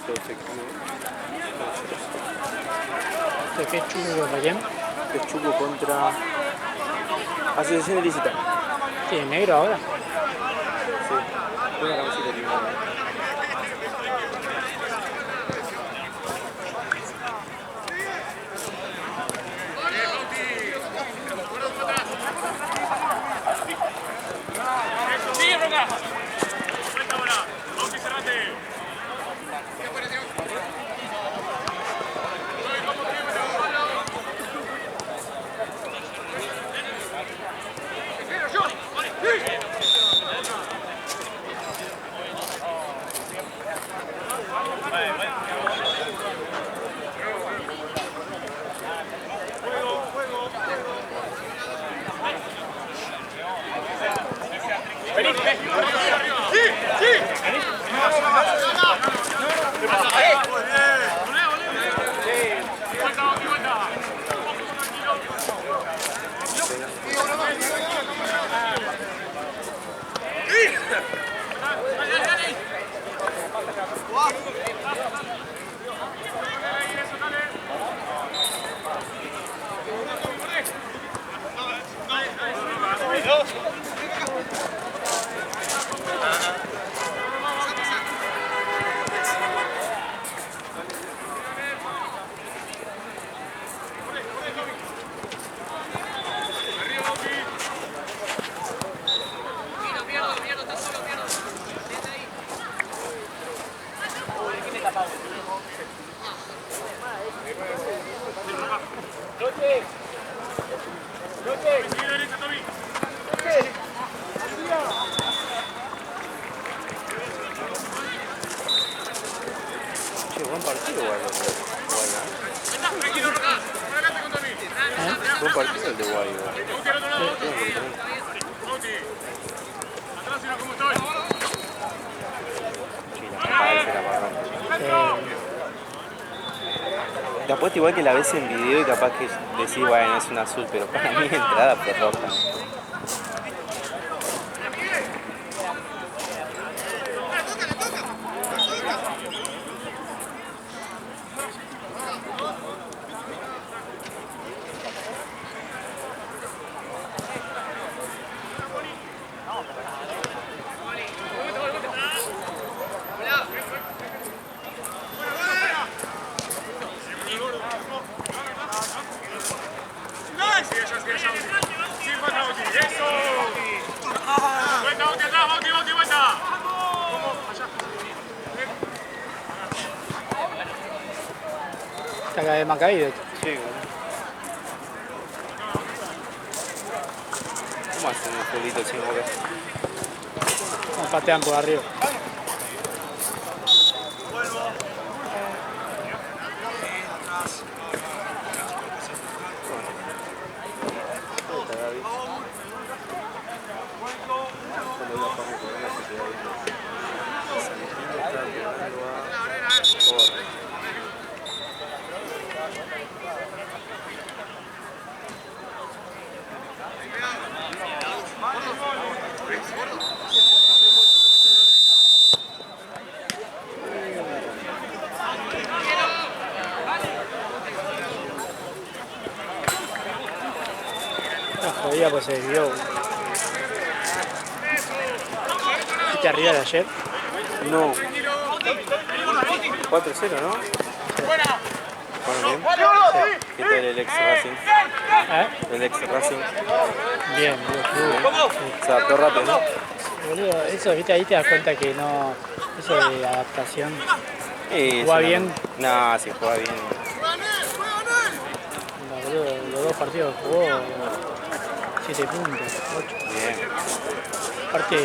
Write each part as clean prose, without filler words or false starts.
poquito efectivo. ¿Qué es Chuco contra quién? Es Chuco contra Asociación Ilícita. Sí, negro ahora. Sí, buena camiseta que viene. Che, buen partido igual el de Guay, buen partido el de Guay igual. Sí, la patada se la pagaron. Te apuesto igual que la ves en video y capaz que decís, bueno, es un azul, pero para mí entrada fue roja. Está acá de Maccabi, de hecho. Sí, boludo. ¿Cómo hacen el pueblito sin boca? Como patean por arriba. La jodida pues se desvió. ¿Viste arriba de ayer? No. 4-0, ¿no? ¿Jugaron bien? ¿Qué tal el ex Racing? El ex Racing. Bien, boludo. Se adaptó rápido, ¿no? Boludo, eso, viste, ahí te das cuenta que no. Eso de adaptación. ¿Juega bien? No, si juega bien. No, boludo, los dos partidos jugó 7 puntos, 8. Bien. Aparte,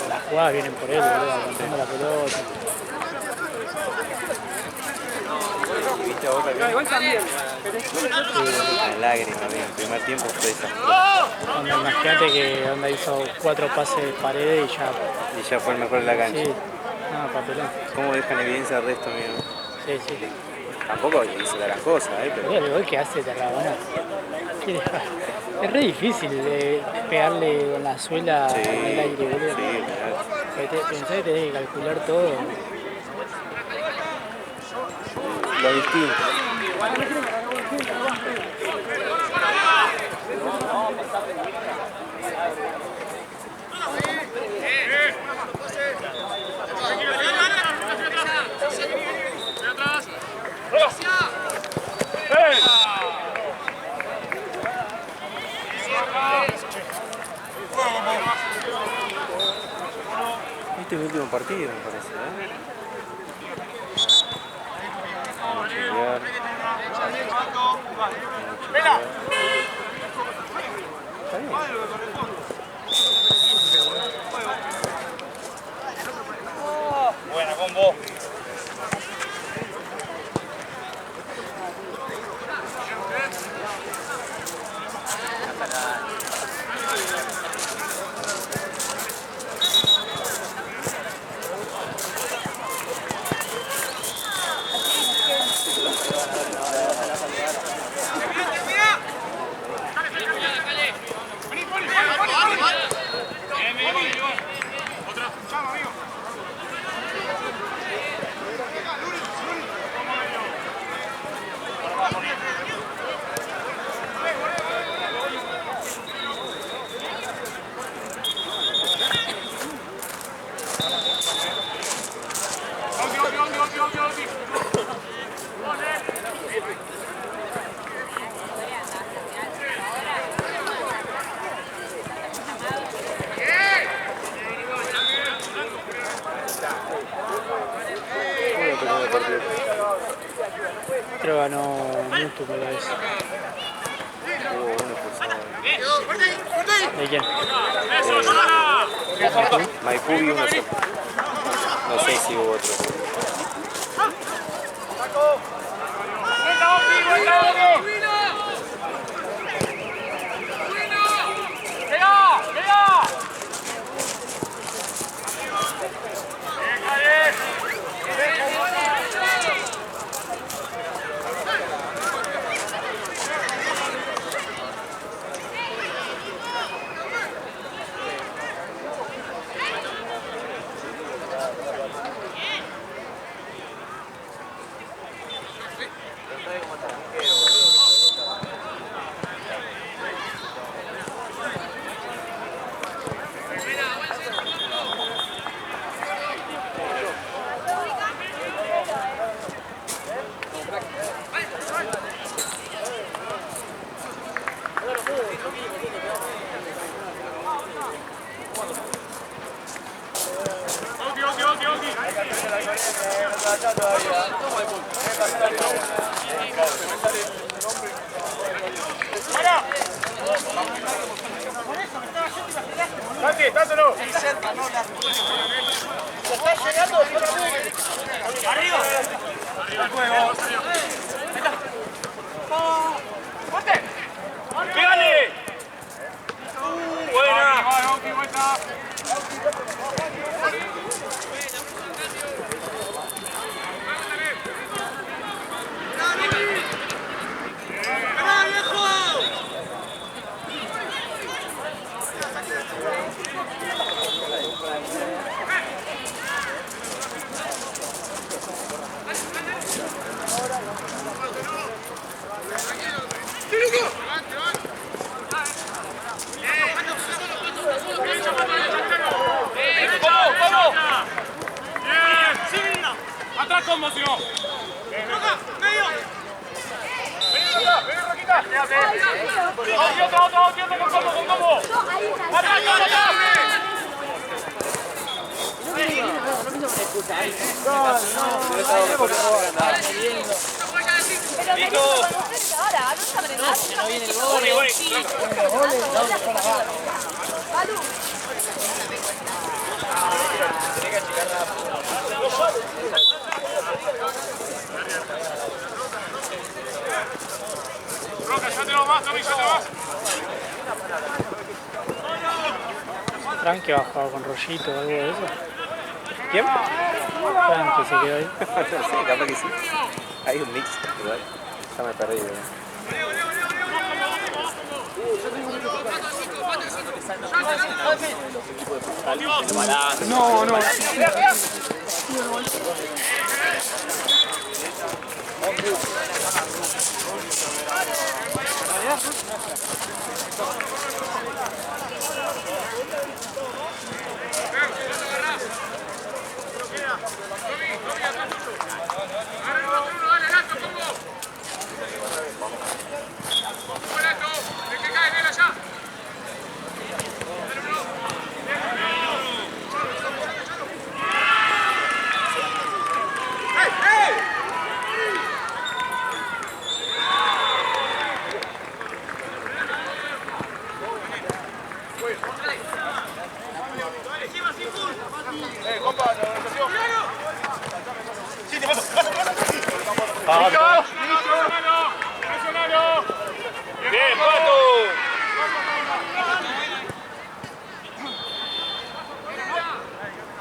las jugadas vienen por él, boludo, aguantando la pelota. ¿Viste a Boca que? Igual también. Una lágrima, bien. El primer tiempo fue desastroso. Onda, imagínate que onda hizo 4 pases de paredes Y ya fue el mejor de la cancha. Sí, no, papelón. ¿Cómo dejan evidencia el resto, amigo? Sí, sí. Tampoco hizo la gran cosa, pero... Mira el gol que hace Tarragona. Es re difícil pegarle con la suela Sí, en el aire, boludo. sí, real. Pensás que tenés que calcular todo. lo distinto. Este es mi último partido, me parece, ¿eh? Vamos a chequear. Está bien. Buena combo. Creo que ganó Mutu, me parece. Hubo uno expulsado. ¿De quién? Maipú y uno solo. No sé si hubo otro. Santi, dáselo. Arriba. Arriba el juego. ¡Pégale! Buena. Vuelta. ¡Atrás, combo, si no! ¡Medio! ¡Vení, Roquita! ¡Otro, con combo! ¡Atrás, ahora, no saben el gol. No viene el gol. Roca, ya te lo vas, Tommy, ya te vas. Frankie ha jugado con Rollito o algo de eso. ¿Quién? Frankie se quedó ahí. No sé, capaz que sí. Hay un mix igual. Ya me perdí. No. ¡Presionalo! Bien, Pato.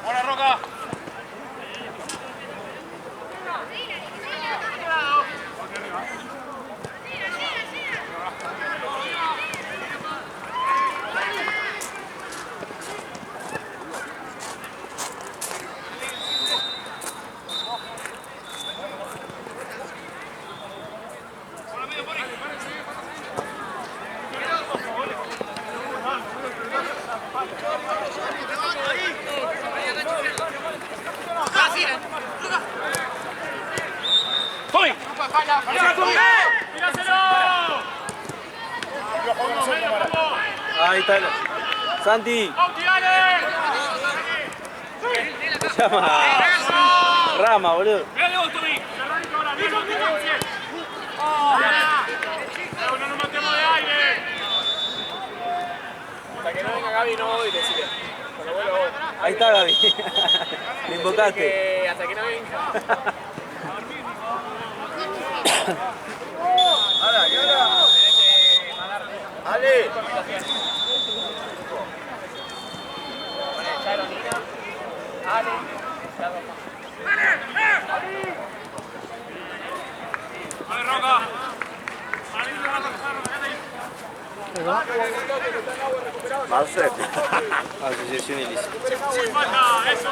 ¡Hola, Roca! ¡Voy! ¡Tíraselo! Ahí está. Santi. ¡Auti, dale! Se llama Rama, boludo. ¡Mirale vos, Tobi! ¡Cerradito ahora! ¡Bien, bien, bien! ¡No nos matemos de aire! Hasta que no venga Gaby no voy, decirle. Cuando vuelva voy. Ahí está Gaby. Le invocaste. Que hasta que no venga. ¡Ale! ¡Vale, Roca! Marcel. Asociación ilícita. ¡Falta! ¡Eso!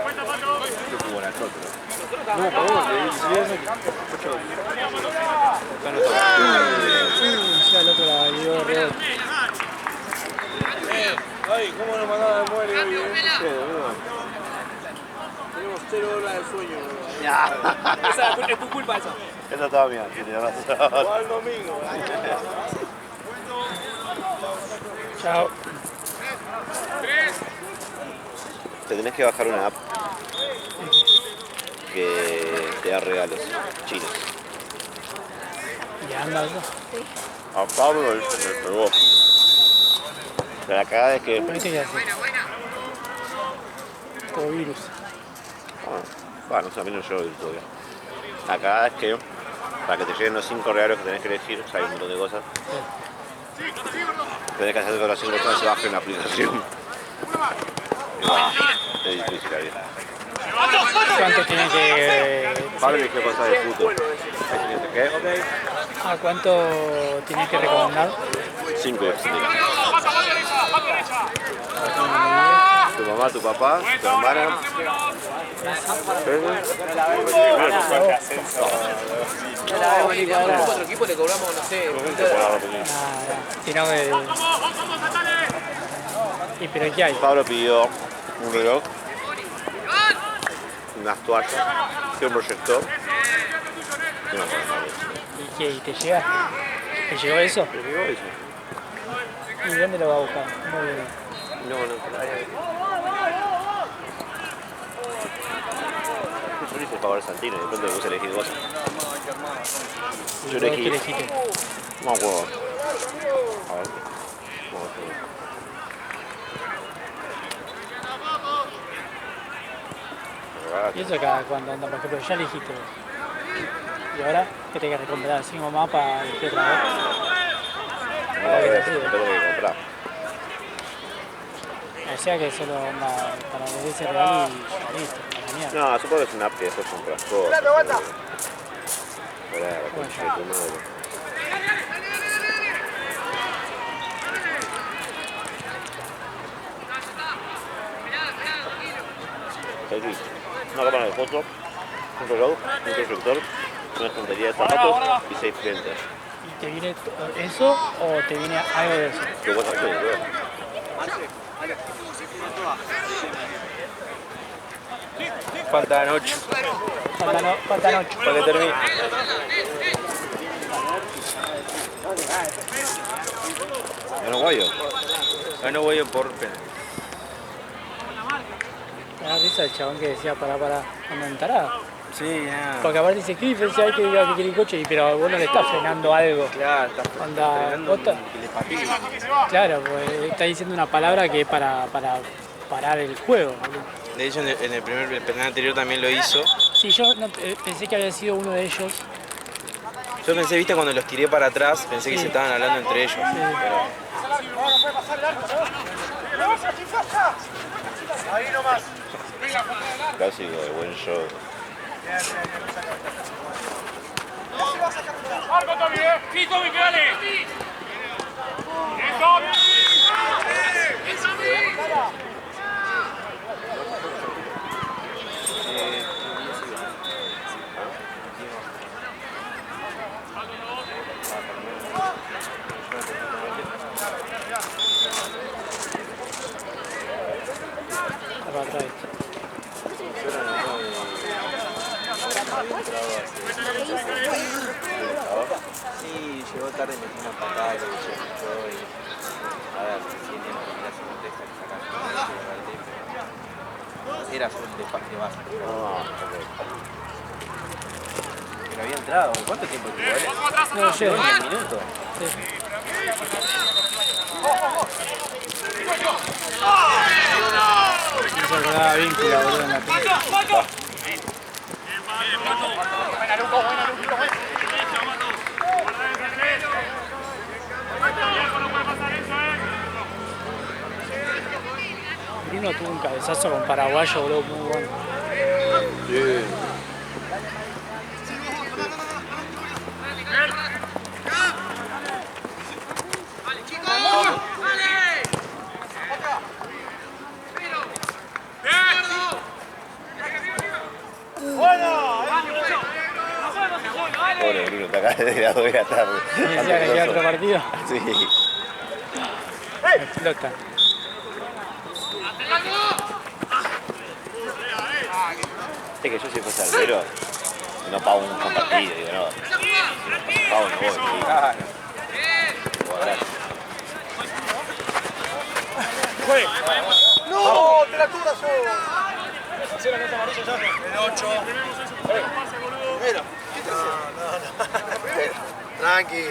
¡Cuenta, Pato! Qué jugó la Toto. No, por favor, acá no está. Ya el otro la dio re. Ay, ¿cómo nos mandaba de muere? Tenemos 0 horas de sueño. Ya. Esa es tu culpa esa. Esa estaba mía, sí, tenés razón. Al domingo. Chao. Te tenés que bajar una app que te da regalos chinos. Y anda eso. A Pablo me pegó. Pero la cagada es que... ¿Viste qué hace? Como virus. Bueno, no sé, a mí no llegó todavía. La cagada es que para que te lleguen los 5 regalos que tenés que elegir, o sea, hay un montón de cosas. Tenés que hacer que las 5 personas se bajen la aplicación. Es difícil, la vida. ¿Cuánto tiene que...? Pablo eligió cosas de fútbol. ¿Qué? ¿Cuánto tiene que recomendar? 5 Tu mamá, tu papá, tu hermana. A otro equipo le cobramos, no sé. Sino que... ¿Y pero qué hay? Pablo pidió un reloj, unas toallas, un proyector. No, ¿Y qué? ¿Y te llega? ¿Te llegó eso? ¿Te llegó eso? ¿Y dónde lo va a buscar? No, yo le hice el favor a Santino y de pronto le puse a elegir cosas. Yo elegí... ¿Qué elegiste? No me acuerdo. A ver. Vamos a ver. ¿Y eso cada cuando anda? Por ejemplo, ya elegiste. ¿Y ahora qué te hay que recomendar? ¿5 más para elegir otra vez? No, tengo que comprar. O sea que solo anda para ver ese real y listo, a la mierda. No, supongo que es una app que después compras cosas. Hola, la concha de tu madre. Aquí, una cámara de fotos, un reloj, un proyector, una estantería de zapatos y 6 clientes. ¿Y te viene eso o te viene algo de eso? ¿Qué vas a hacer? Faltan 8 Faltan 8. para que termine. Ganó Guayo. Ganó Guayo por penal. Me da risa el chabón que decía para aumentará. Sí, ya. Porque aparte dice Cliff, si hay que diga que quiere el coche, pero vos no le estás frenando algo. Claro, está Onda, que le patine. claro, pues está diciendo una palabra que es para parar el juego. Boludo. De hecho, en el primer penal anterior también lo hizo Sí, yo no, pensé que había sido uno de ellos. Yo pensé, viste, cuando los tiré para atrás, pensé que Sí. se estaban hablando entre ellos. Pero... Clásico de buen show. Marco, Tommy, Sí, Tommy, dale. Bien, Tommy. Está para atrás. Sí, llegó tarde y metí una patada que se escuchó y... A ver, si tiene que mirar si no te deja sacar. Era solo de base. Pero había entrado. ¿Cuánto tiempo tuvo? No, llega. 10 minutos. No se acordaba vínculo, boludo, en la película. Bruno tuvo un cabezazo con paraguayo, boludo, muy bueno. Sí. Pobre Bruno, está acá desde las 2 de la tarde. Me decía que queda otro partido. Sí. Me explota. Es que yo si fuese albero, no pago un partido, digo, no. Pago no voy. Claro. ¡No! ¡Te la cubra solo! ¿Hacía la carta amarilla ya? El 8. Primero. ¿Qué te hace? La primera. Tranqui.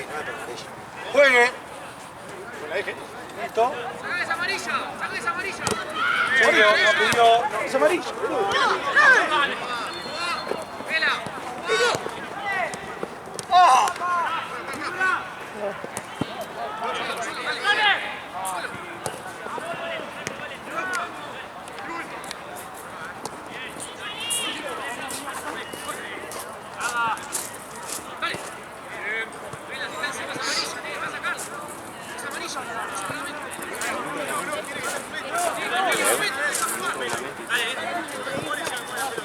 Juegue. Con la eje. Listo. ¡Saca esa amarilla! ¡Saca esa amarilla! Serio, no pidió. Es amarillo, boludo. ¡Vela!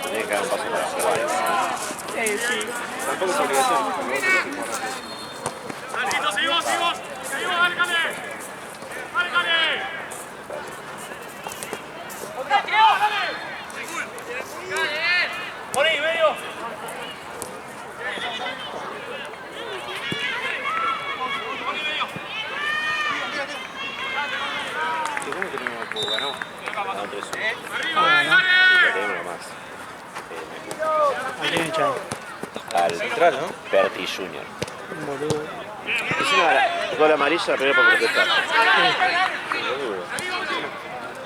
Tenés que dar un paso para jugar. Tampoco es obligación. ¡Seguimos, seguimos! ¡Seguimos, Álcale! ¡Álcale! ¡Otra, tío! ¡Dale! ¡Por ahí, medio! ¿Cómo terminó el juego? ¿Ganó? No, 3-1. ¡Arriba, dale! Ya tenemos uno más. ¿A quién echan? Al Central, ¿no? Perti Junior. Un boludo. Encima, gol amarilla, pero por protestar.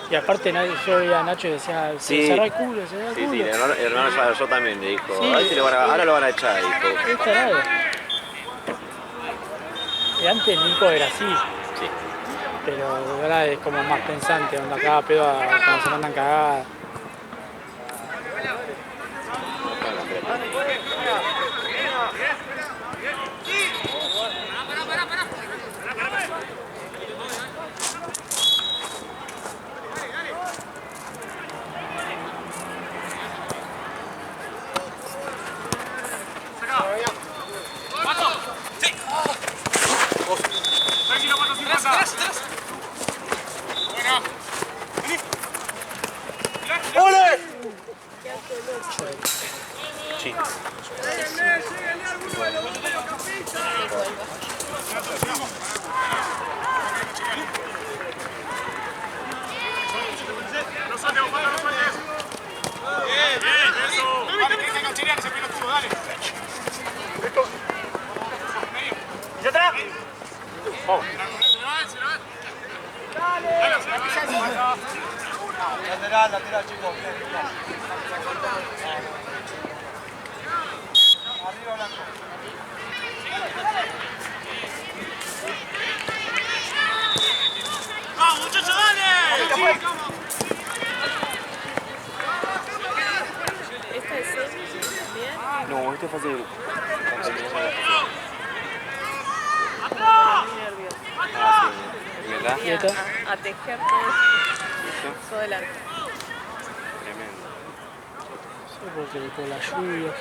Y aparte yo veía a Nacho y decía, Sí. cerrá el culo, cerrá el Sí, culo. sí, el hermano yo también le dijo, Sí. ahora lo van a echar, dijo. Es tarado. Y antes Nico era así, Sí. pero ahora es como más pensante, onda cada pedo cuando se mandan cagadas. Tranquilo, 450. Buena. ¡Ole! Sí. No sueltes, Osvaldo, no sueltes. Bien, eso. Vale, tenés que engancherear ese pelotudo, dale. ¿Ya está? Vamos. Se lo va. Dale, se la Lateral, chicos. No, este es fase de grupo. Están terminando la fase de grupo. Muy nervioso. Ah, sí. ¿Y acá? ¿Y esto? A tejer todo, ¿Listo? todo el arco. Tremendo. Sí, porque con la lluvia.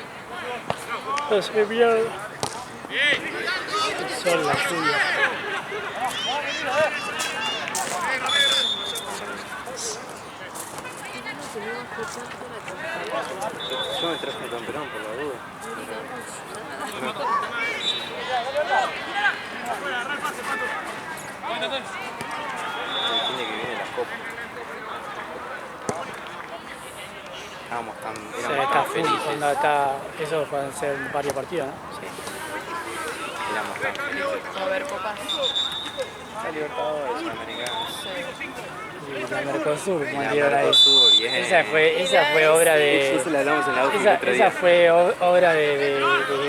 No se pierde. El sol, la lluvia. Yo me traje un camperón por la duda. El fin de que viene la copa. Estábamos tan, O éramos sea, está tan full, felices. cuando está, eso pueden ser varios partidos, ¿no? Sí. Éramos tan felices. A ver, copas. La Libertadores, Sudamericana. Y la Mercosur, como La dieron ahí. Mercosur, bien. Esa fue obra de. Eso la hablamos en la OFI el otro Esa día. fue obra de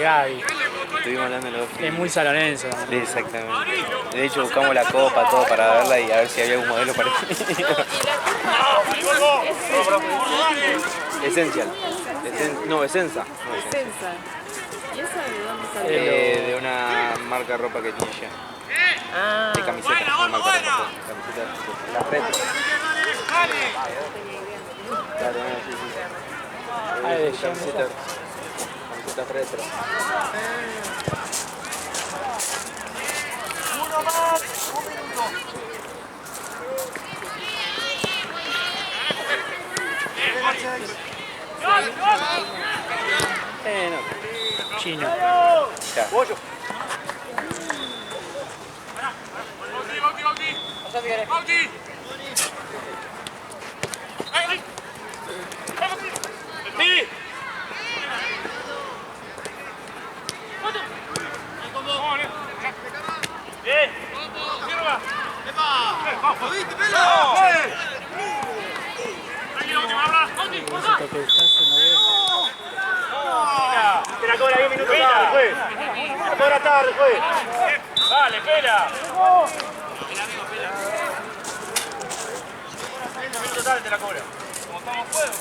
Gaby. Estuvimos hablando en la OFI. Es muy salonense. ¿no? Sí, exactamente. De hecho buscamos la copa, todo para verla y a ver si había algún modelo parecido. Esencial. No, Esenza. No, Esencia. Sensa. ¿Y esa de dónde salió? De una marca de ropa que tiene ya. Ah, De camisetas, no marca de ropa. Camisetas, las retro. Claro, no, sí, sí. Ah, de Camisetas retro. Uno más, un minuto. No. Chino. Ya. Necesito que descanse, no veo. Te la cobra 10 minutos tarde, juez. La cobra tarde, juez. Dale, pela. 10 minutos tarde te la cobra. Como estamos fuego,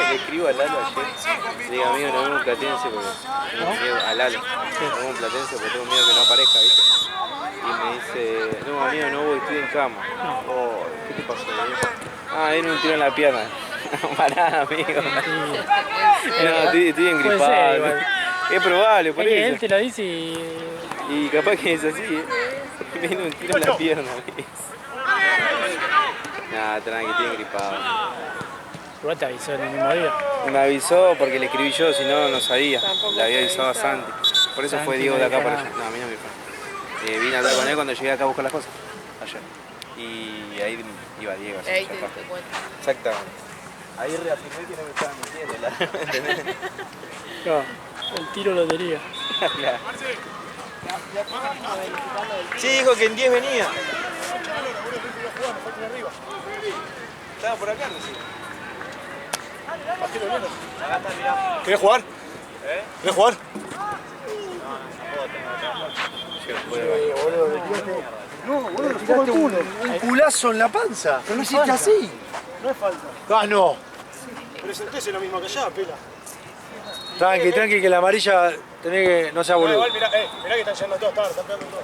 Le escribo a Lalo ayer. Diga, amigo, nos vemos un platense porque tengo miedo. A Lalo. Nos vemos un platense porque tengo miedo que no aparezca, ¿viste? Y me dice, no, amigo, no voy, estoy en cama. Oh, ¿qué te pasó, viejo? Ah, viene un tiro en la pierna. Pará, amigo. No, estoy engripado. Puede ser, igual. Es probable, por Es que él eso. te lo dice Y capaz que es así, ¿eh? Viene un tiro en la pierna, ¿ves? Nah, tranqui, estoy engripado. igual te avisó en el mismo día. Me avisó porque le escribí yo, si no, no sabía. Tampoco Le había te avisado a avisaba. Santi. Por eso Santi fue Diego no de acá dijo para nada. allá. No, a mí no me dijo. Vine a hablar con él cuando llegué acá a buscar las cosas. Ayer. Y ahí iba Diego. Así, Ahí ya te está. diste cuenta. Exactamente. Ahí reafirmé que no me estaba mintiendo. ¿Entendés? No, el tiro lo tenía. Claro. Sí, dijo que en 10 venía. Estaba por acá, no sé. ¿Querés jugar? ¿Querés jugar? No, boludo, le tiraste un culazo en la panza. Pero no hiciste así. No es falta. Ah, no. Pero sentése lo mismo que allá, pela. Tranqui, tranqui, que la amarilla tenés que. No sea boludo. Mirá que están llegando todos, están pegando todos.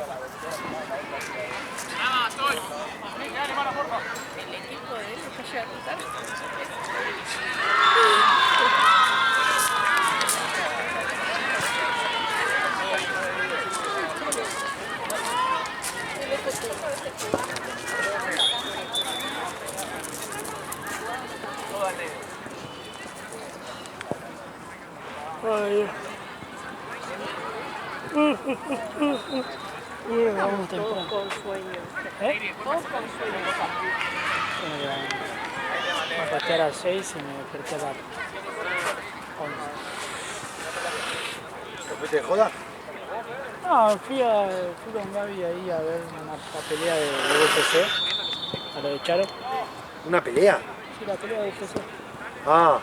El equipo de él está llegando tarde. Ay, vamos temprano. Todos con sueño. ¿Eh? Todos con sueño. Me acosté a las 6 y me desperté a las 11. ¿Te fuiste de joda? No, fui con Gaby ahí a ver la pelea de UFC, a lo de Charo. ¿Una pelea? Sí, la pelea de UFC. Ah,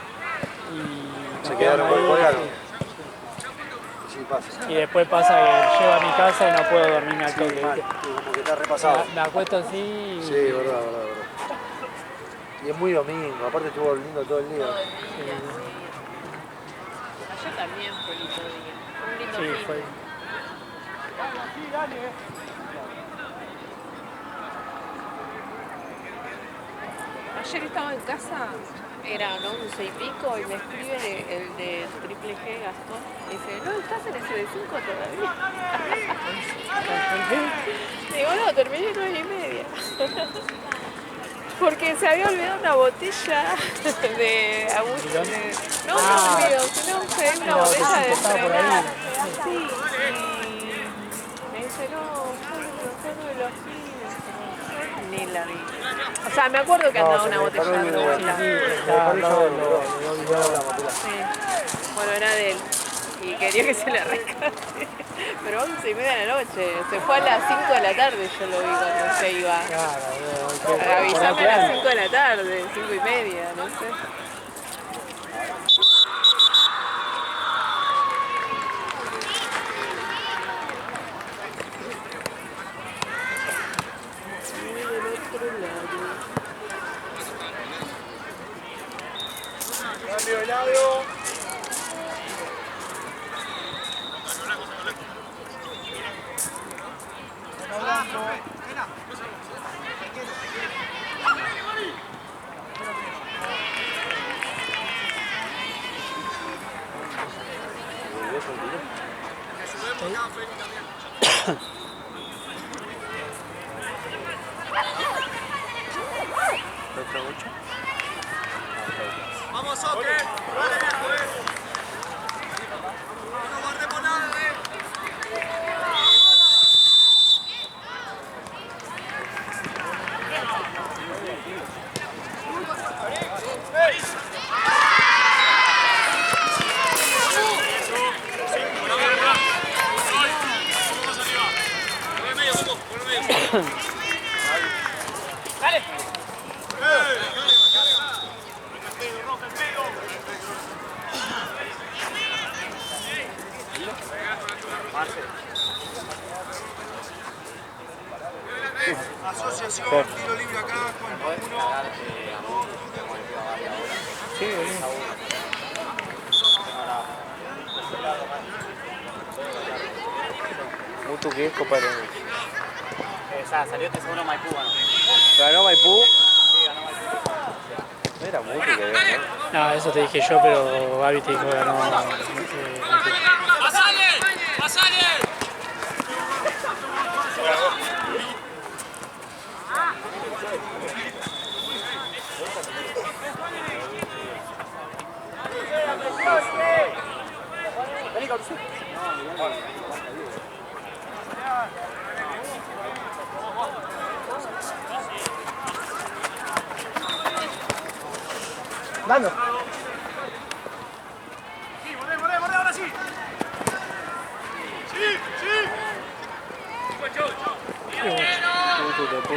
Y se nos quedaron quedamos ahí, colgados. sí. sí, pasa. Y después pasa que llego a mi casa y no puedo dormirme al toque. Mal, ¿viste? como que está repasado. Me acuesto así y... Sí, verdad. Y es muy domingo, aparte estuvo lindo todo el día. Ayer también fue lindo día. Un lindo Sí, fin. fue. Ayer estaba en casa, era ¿no? 11 y pico, y me escribe el de Triple G, Gastón, y dice, no, estás en ese de 5 todavía. Digo, no, terminé 9:30. Porque se había olvidado una botella de Augusto. No me olvido, sino que una botella de fregar. Sí, y me dice, no, fue uno de los fines. Ni la vi. O sea, me acuerdo que andaba una botella de Robusta. Sí. Bueno, era de él. Y quería que se la rescate. Pero 11:30 de la noche. Se fue a las 5 de la tarde, yo lo vi cuando se iba. Avisarme a las 5 de la tarde, 5:30, no sé. Cambio de lado. Vamos, Oque. Vale, viejo, no guardemos nada, Asociación, tiro libre acá, cuenta 1. Sí, boludo. Mutu que es Copa de Salió este segundo Maipú, ¿no? ¿Ganó Maipú? Sí, ganó Maipú. No era Mutu que había, ¿no? No, eso te dije yo, pero Gaby te dijo que ganó. ¡Pasale! ¡Pasale! Dando. Sí, volé, ahora sí. Sí. Mutu tapó.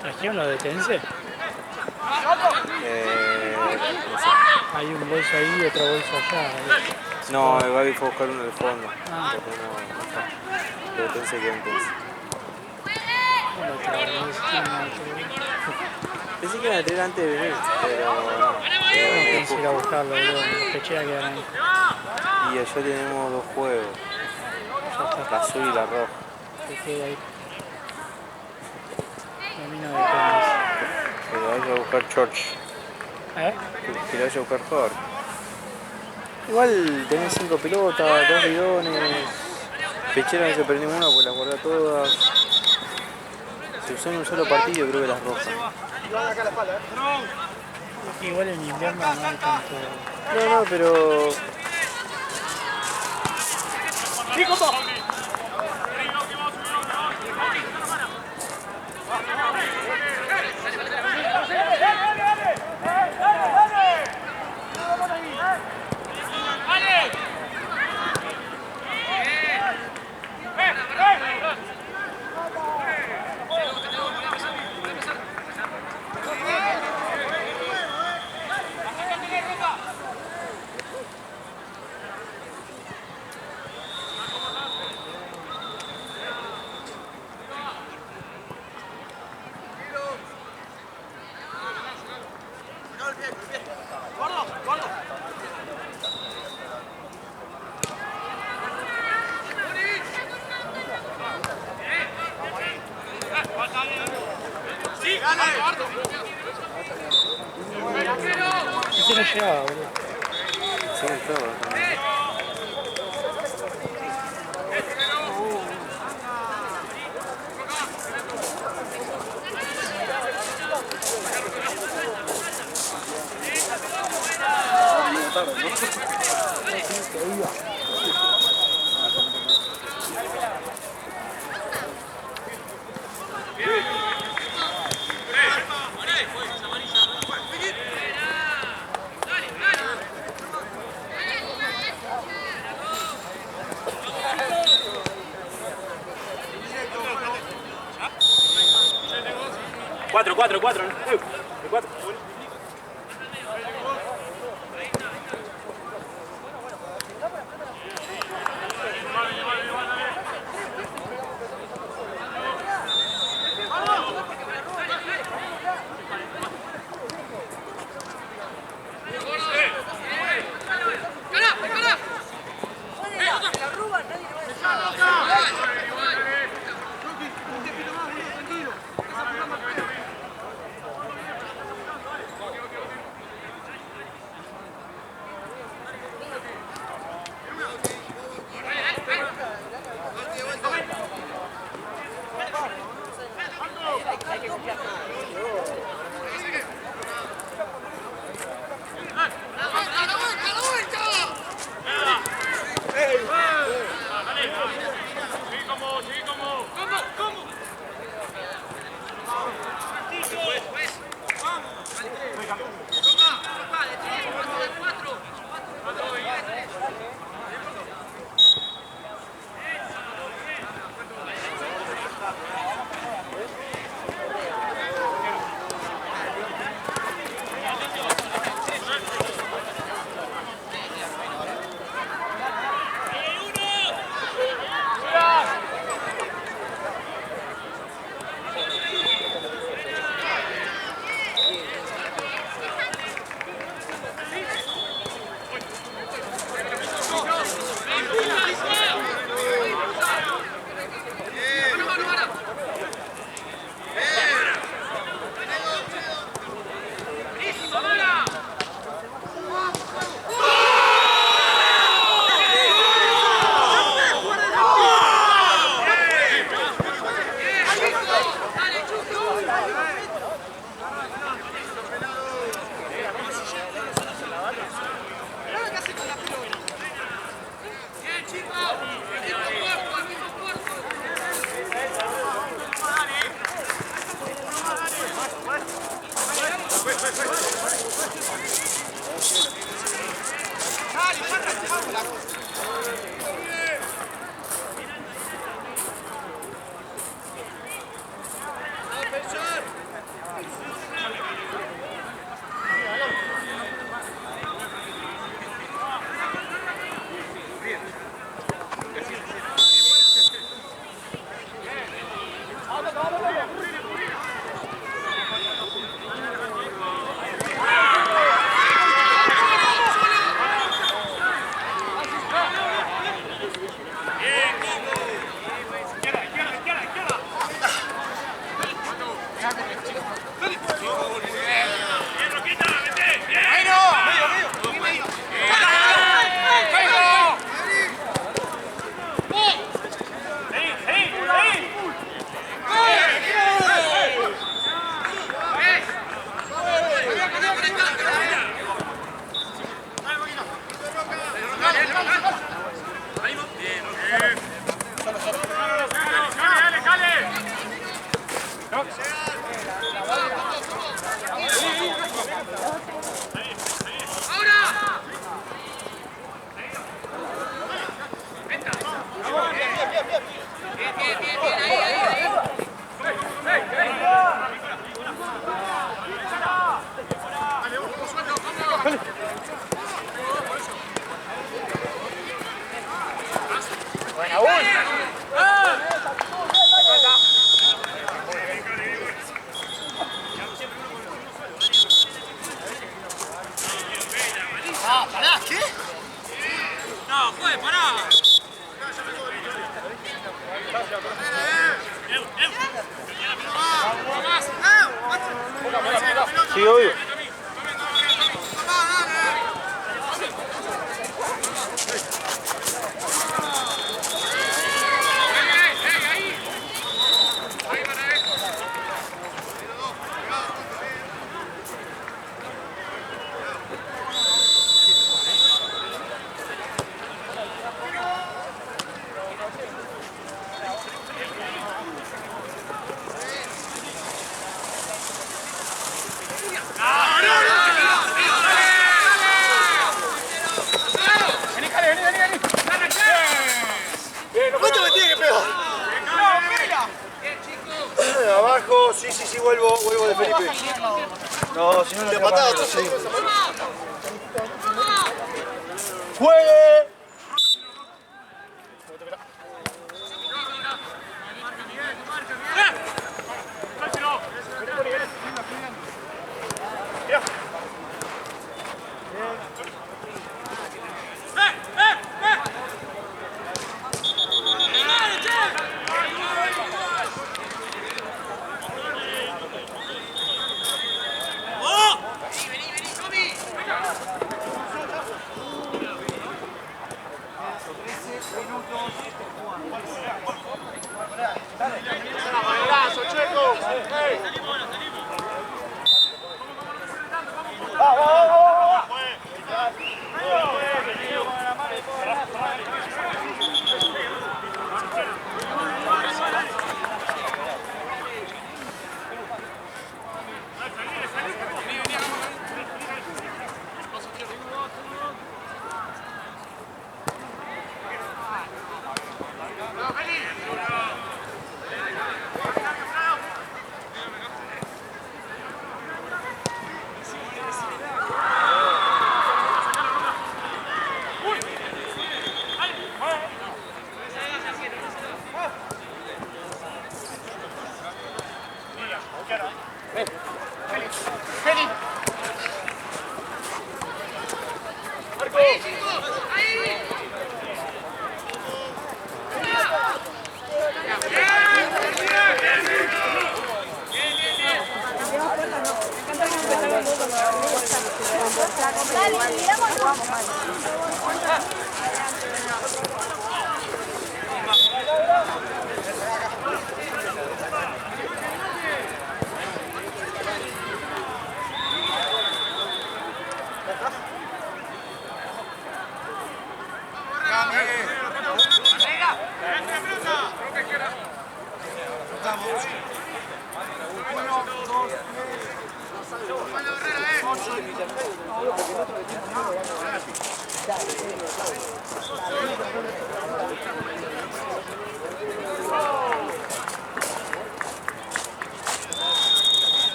¿Trajeron los de Tense? No sé. Hay un bolso ahí y otro bolso allá. No, el Gaby fue a buscar uno del fondo. Ah. Porque no está. Pero pensé que era un Tense. Bueno, si tienen auto. Pensé que iban a tener antes de venir, pero no. Pensé ir a buscarlo, boludo. Las pecheras quedan ahí. Y allá tenemos dos juegos. La azul y la roja. Que quede ahí. Camino de Comas. Que lo vaya a buscar George. Que lo vaya a buscar Jorge. Igual tenés 5 pelotas, 2 bidones. Pechera no se perdió una porque las guardé todas. Se usó en un solo partido, creo que las rojas. Igual en invierno no hay tanto. No, pero. Ese no llegaba, boludo. Sí, todo. Cuatro. Sí, obvio. ¿Cuánto me tiene que pegar? Abajo, sí, vuelvo de Felipe. No, si no, no te patada, ¡juegue!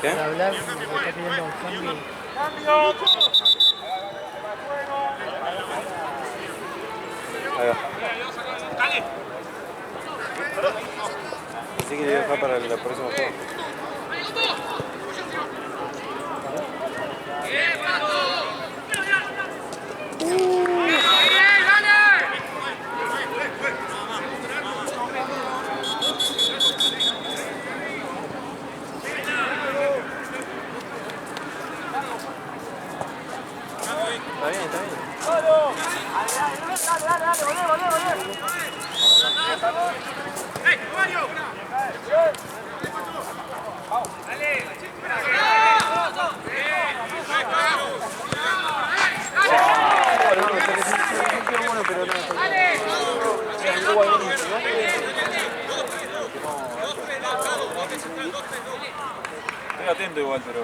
¿Qué? Para hablar, me está pidiendo un cambio. Ahí va. Así que le voy a dejar para el próximo juego. Estoy atento igual, pero...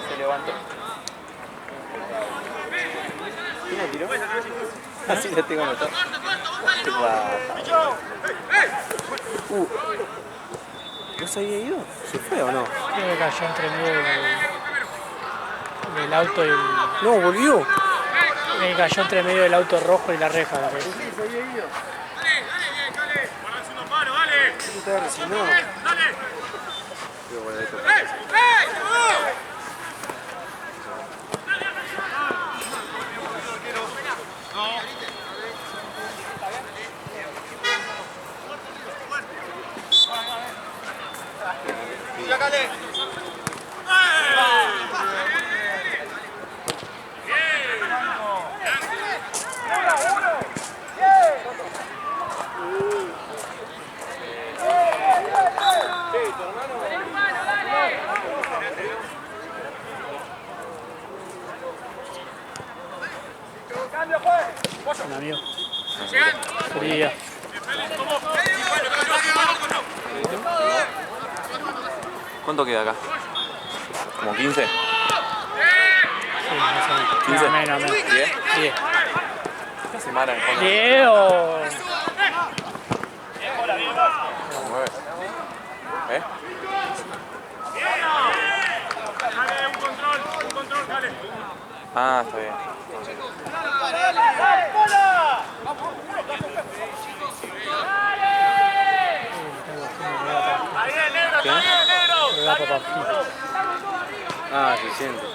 Se levantó. ¿Quién la tiró? Así la tengo anotado. ¿No se había ido? ¿Se fue o no? Creo que cayó entre medio del auto y el... No, volvió. Creo que cayó entre medio del auto rojo y la reja. La reja. Se había ido. Dale. Yo estaba resignado. Pero bueno, esto. Un amigo. Sería. ¿Cuánto queda acá? ¿Como 15? Sí, no sé. 15. Menos. 10. 10. Casi mala en fondo. 10 o... 9. ¿Eh? Dale, un control, dale. Ah, está bien. Está bien, negro. Le da papá. Ah, se siente.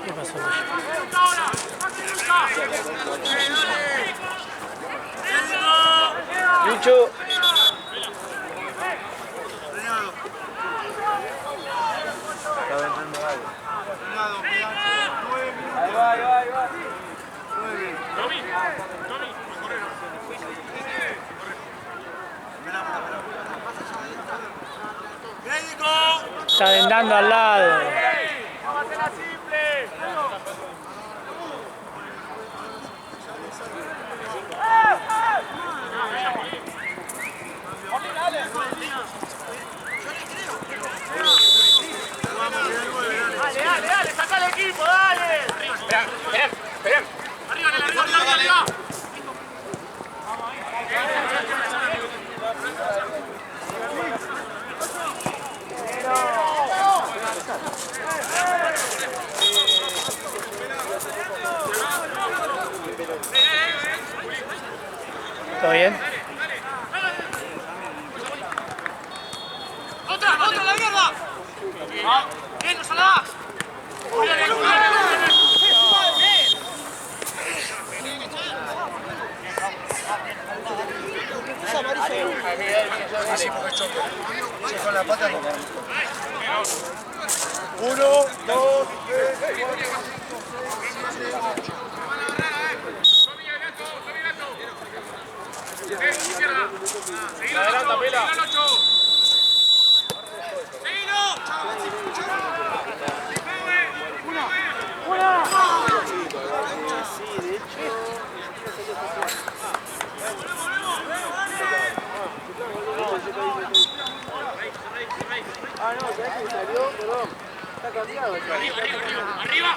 ¿Qué pasó? Lucho. Está aventando algo. Ahí va, ahí va, ahí va. Tommy, corre. ¡Médico! Está vendando al lado. ¡Vamos a hacerla simple! Dale, saca el equipo, dale. Espera. Arriba. ¿Todo bien? ¡Otra, la mierda! ¡Bien, no se la das! Sí, porque choque. Si con la pata no. 1, 2, 3, 4. Seguilo, adelanta, pela. Ah, no, ¿sabes que salió? Perdón. Está cambiado. Arriba.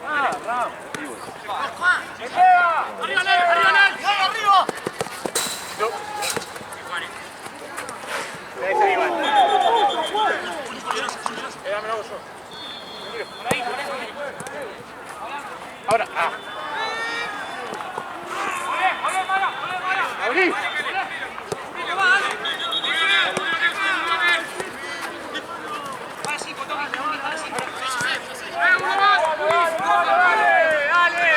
Ah, Ram. Arriba, arriba. Ahora, ¡Abrí! ¡Dale!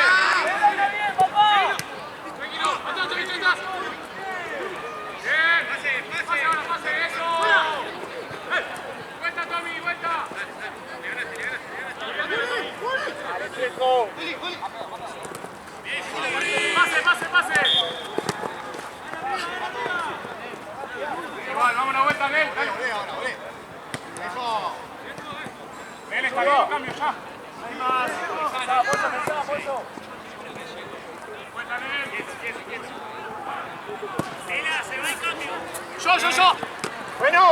Igual, vamos una vuelta, Nel. Dale. Nel está bien, cambio ya. Ahí más. Vuelta, Nel. Se va y cambio. Yo. Bueno.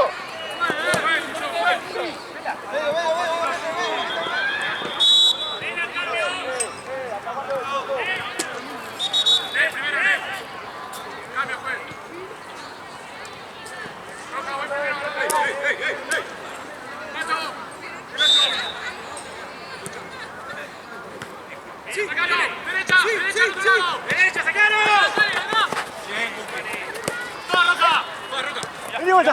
Cambio, juez. Roca, voy primero. Sí, sacalo. Derecha, derecha, sacalo. Bien, todo, Roca. Vení, vuelta.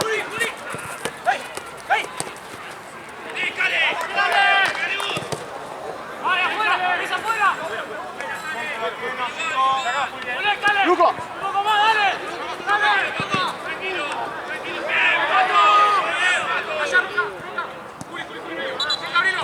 ¡Vale, afuera! ¡Es afuera! Luco. ¡Un poco más, dale! ¡Dale! Tranquilo. ¡Bien, Pato! ¡Allá, Roca! ¡Curi! ¡Abrilo!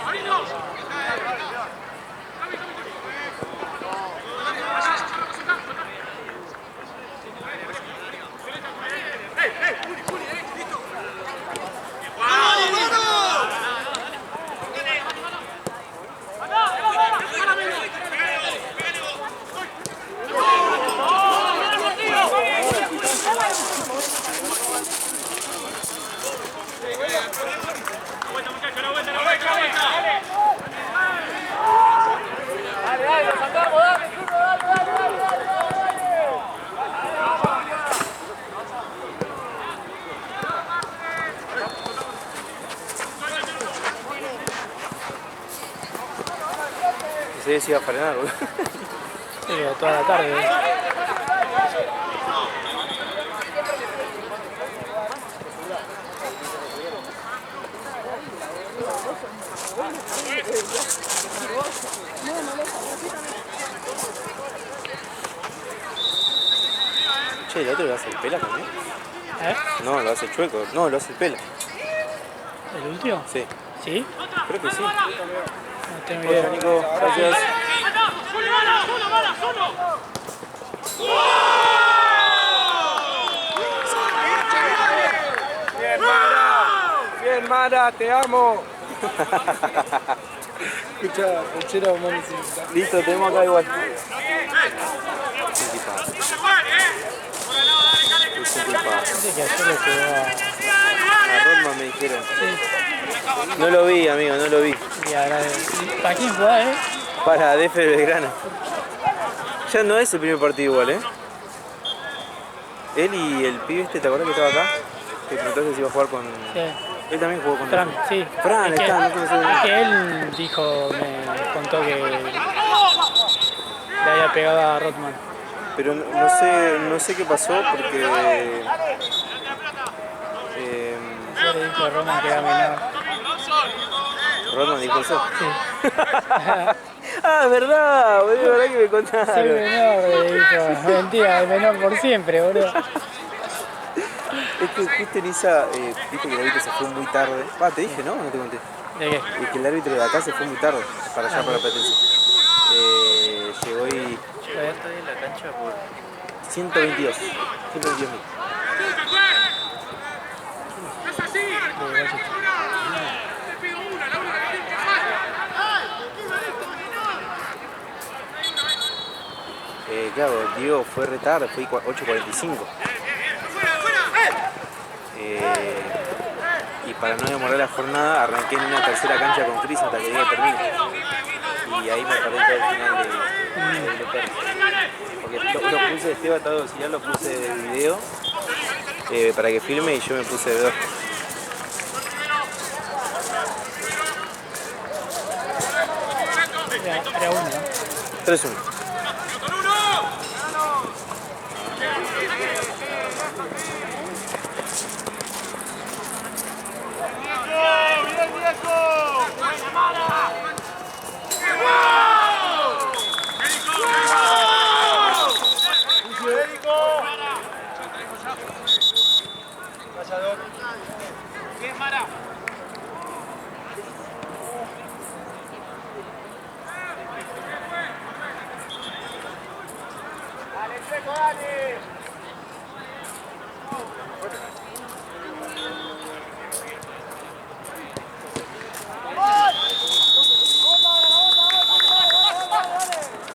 No sé si iba a frenar, boludo. Sí, toda la tarde. Che, ¿el otro lo hace el pela también? ¿Eh? No, lo hace chueco. No, lo hace el pela. ¿El último? Sí. ¿Sí? Creo que sí. No tengo Hola, idea. Nico. Gracias. Bien, Mara, te amo. Escucha, Ponchero, listo, tenemos acá igual. Dice que ayer le pegó A Rodman me dijeron. No lo vi, amigo, no lo vi. y ahora, ¿para quién jugás, Para DF Belgrano. Ya no es el primer partido igual, Él y el pibe este, ¿te acuerdas que estaba acá? Que preguntaste si iba a jugar con... Sí. Él también jugó con... Fran, sí. Fran, Es que- está, no te sé. es que él dijo, me contó que le había pegado a Rodman. Pero no sé qué pasó porque... Yo le dijo a Rodman que era menor. Rodman dijo eso. Sí. Ah, verdad, boludo, verdad que me Soy contaron. menor, le dijo. Mentira, el menor por siempre, boludo. Es que justo en esa, viste que el árbitro se fue muy tarde. Te dije, ¿no? No te conté. ¿De qué? Y que el árbitro de acá se fue muy tarde para allá, para Platense. Llegó y... Todavía estoy en la cancha por... 122 mil. Claro, Diego fue re tarde, fue 8:45. Y para no demorar la jornada, arranqué en una tercera cancha con Cris hasta que Diego termine. Y ahí me perdí todo el final de Perry. Porque lo puse de Esteban, estado auxiliar, lo puse de video para que filme y yo me puse de dos. Era uno, ¿no? 3-1. Checo, dale.